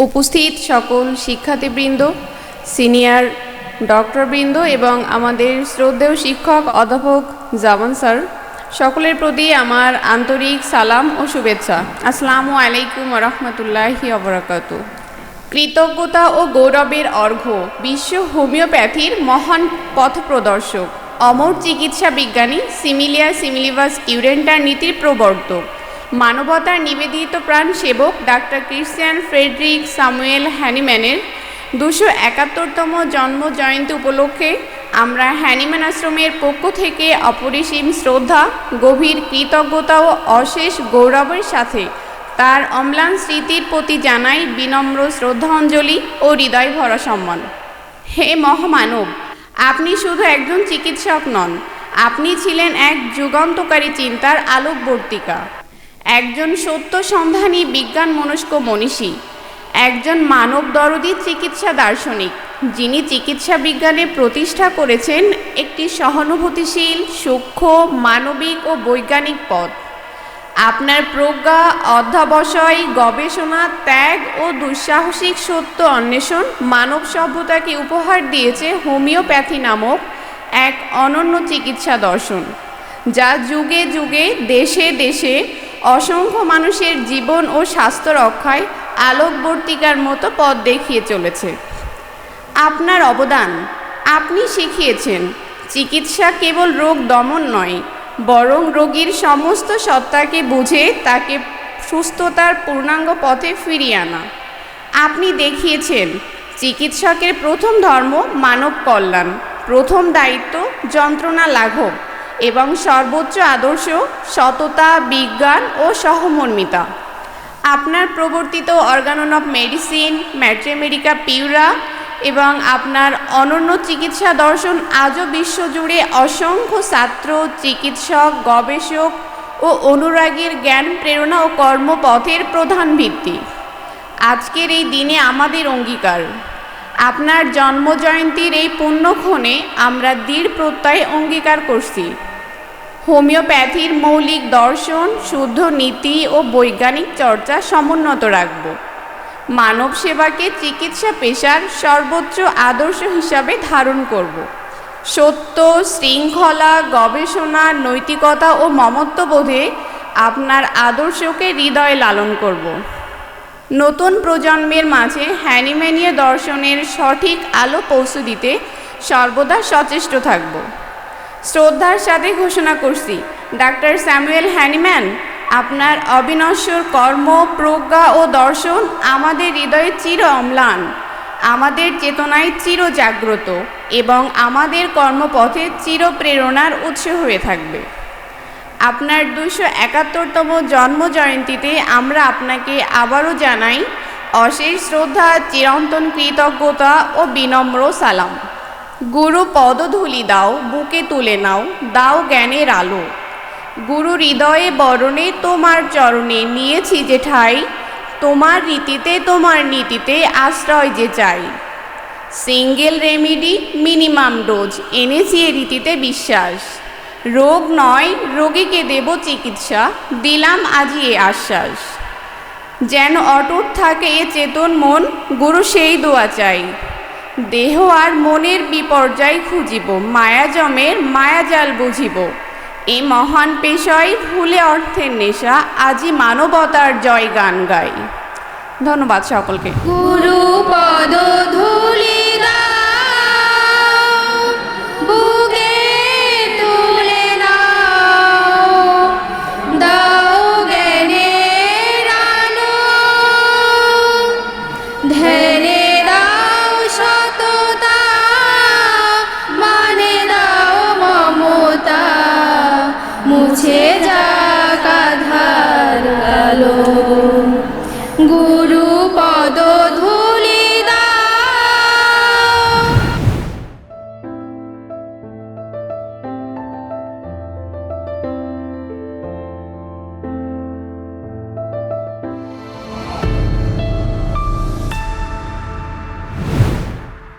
উপস্থিত সকল শিক্ষার্থীবৃন্দ, সিনিয়র ডক্টরবৃন্দ এবং আমাদের শ্রদ্ধেয় শিক্ষক অধ্যাপক জামান স্যার, সকলের প্রতি আমার আন্তরিক সালাম ও শুভেচ্ছা। আসসালামু আলাইকুম ওয়া রাহমাতুল্লাহি ওয়া বারাকাতুহু। কৃতজ্ঞতা ও গৌরবের অর্ঘ্য বিশ্ব হোমিওপ্যাথির মহান পথপ্রদর্শক, অমর চিকিৎসা বিজ্ঞানী, সিমিলিয়া সিমিলিভাস কিউরেন্টার নীতির প্রবর্তক, মানবতার নিবেদিত প্রাণ সেবক ডাক্তার ক্রিশ্চিয়ান ফ্রেডরিক স্যামুয়েল হ্যানিম্যানের 271তম জন্ম জয়ন্তী উপলক্ষে আমরা হ্যানিম্যান আশ্রমের পক্ষ থেকে অপরিসীম শ্রদ্ধা, গভীর কৃতজ্ঞতা ও অশেষ গৌরবের সাথে তার অম্লান স্মৃতির প্রতি জানাই বিনম্র শ্রদ্ধাঞ্জলি ও হৃদয় ভরা সম্মান। হে মহামানব, আপনি শুধু একজন চিকিৎসক নন, আপনি ছিলেন এক যুগান্তকারী চিন্তার আলোকবর্তিকা, একজন সত্য সন্ধানী বিজ্ঞান মনস্ক মনীষী, একজন মানব দরদী চিকিৎসা দার্শনিক, যিনি চিকিৎসা বিজ্ঞানে প্রতিষ্ঠা করেছেন একটি সহানুভূতিশীল, সূক্ষ্ম, মানবিক ও বৈজ্ঞানিক পথ। আপনার প্রজ্ঞা, অধ্যবসায়, গবেষণা, ত্যাগ ও দুঃসাহসিক সত্য অন্বেষণ মানব সভ্যতাকে উপহার দিয়েছে হোমিওপ্যাথি নামক এক অনন্য চিকিৎসা দর্শন, যা যুগে যুগে দেশে দেশে অসংখ্য মানুষের জীবন ও স্বাস্থ্য রক্ষায় আলোকবর্তিকার মতো পথ দেখিয়ে চলেছে। আপনার অবদান, আপনি শিখিয়েছেন চিকিৎসা কেবল রোগ দমন নয়, বরং রোগীর সমস্ত সত্তাকে বুঝে তাকে সুস্থতার পূর্ণাঙ্গ পথে ফিরিয়ে আনা। আপনি দেখিয়েছেন চিকিৎসকের প্রথম ধর্ম মানব কল্যাণ, প্রথম দায়িত্ব যন্ত্রণা লাঘব এবং সর্বোচ্চ আদর্শ সততা, বিজ্ঞান ও সহমর্মিতা। আপনার প্রবর্তিত অর্গানন অফ মেডিসিন, ম্যাট্রিমেডিকা পিউরা এবং আপনার অনন্য চিকিৎসা দর্শন আজও বিশ্বজুড়ে অসংখ্য ছাত্র, চিকিৎসক, গবেষক ও অনুরাগীর জ্ঞান, প্রেরণা ও কর্মপথের প্রধান ভিত্তি। আজকের এই দিনে আমাদের অঙ্গীকার, আপনার জন্মজয়ন্তীর এই পুণ্যক্ষণে আমরা দৃঢ় প্রত্যয়ে অঙ্গীকার করছি হোমিওপ্যাথির মৌলিক দর্শন, শুদ্ধ নীতি ও বৈজ্ঞানিক চর্চা সমুন্নত রাখব। মানব সেবাকে চিকিৎসা পেশার সর্বোচ্চ আদর্শ হিসাবে ধারণ করব। সত্য, শৃঙ্খলা, গবেষণা, নৈতিকতা ও মমত্ববোধে আপনার আদর্শকে হৃদয়ে লালন করব। নতুন প্রজন্মের মাঝে হ্যানিম্যানীয় দর্শনের সঠিক আলো পৌঁছে দিতে সর্বদা সচেষ্ট থাকব। শ্রদ্ধার সাথে ঘোষণা করছি, ডাক্তার স্যামুয়েল হ্যানিম্যান, আপনার অবিনশ্বর কর্ম, প্রজ্ঞা ও দর্শন আমাদের হৃদয়ে চির অম্লান, আমাদের চেতনায় চির জাগ্রত এবং আমাদের কর্মপথে চির প্রেরণার উৎস হয়ে থাকবে। আপনার 271তম জন্মজয়ন্তীতে আমরা আপনাকে আবারও জানাই অশেষ শ্রদ্ধা, চিরন্তন কৃতজ্ঞতা ও বিনম্র সালাম। গুরু পদধূলি দাও, বুকে তুলে নাও, দাও জ্ঞানের আলো। গুরু হৃদয়ে বরণে তোমার চরণে নিয়েছি যে ঠাই, তোমার রীতিতে তোমার নীতিতে আশ্রয় যে চাই। সিঙ্গেল রেমিডি, মিনিমাম ডোজ, এনেছি এ রীতিতে বিশ্বাস। রোগ নয়, রোগীকে দেব চিকিৎসা, দিলাম আজি এ আশ্বাস। যেন অটুট থাকে এ চেতন মন, গুরু সেই দোয়া চাই। দেহ আর মনের বিপর্যয় খুঁজিব, মায়াজমের মায়াজাল বুঝিব। এ মহান পেশায় ভুলে অর্থের নেশা, আজি মানবতার জয় গান গাই। ধন্যবাদ সকলকে। গুরু পদ ধূলি দাও, বুকে তুলে নাও, দাও জ্ঞানের আলো, ধ্যানে দাও সততা, মানে দাও মমতা, মুছে যাক আধার আলো।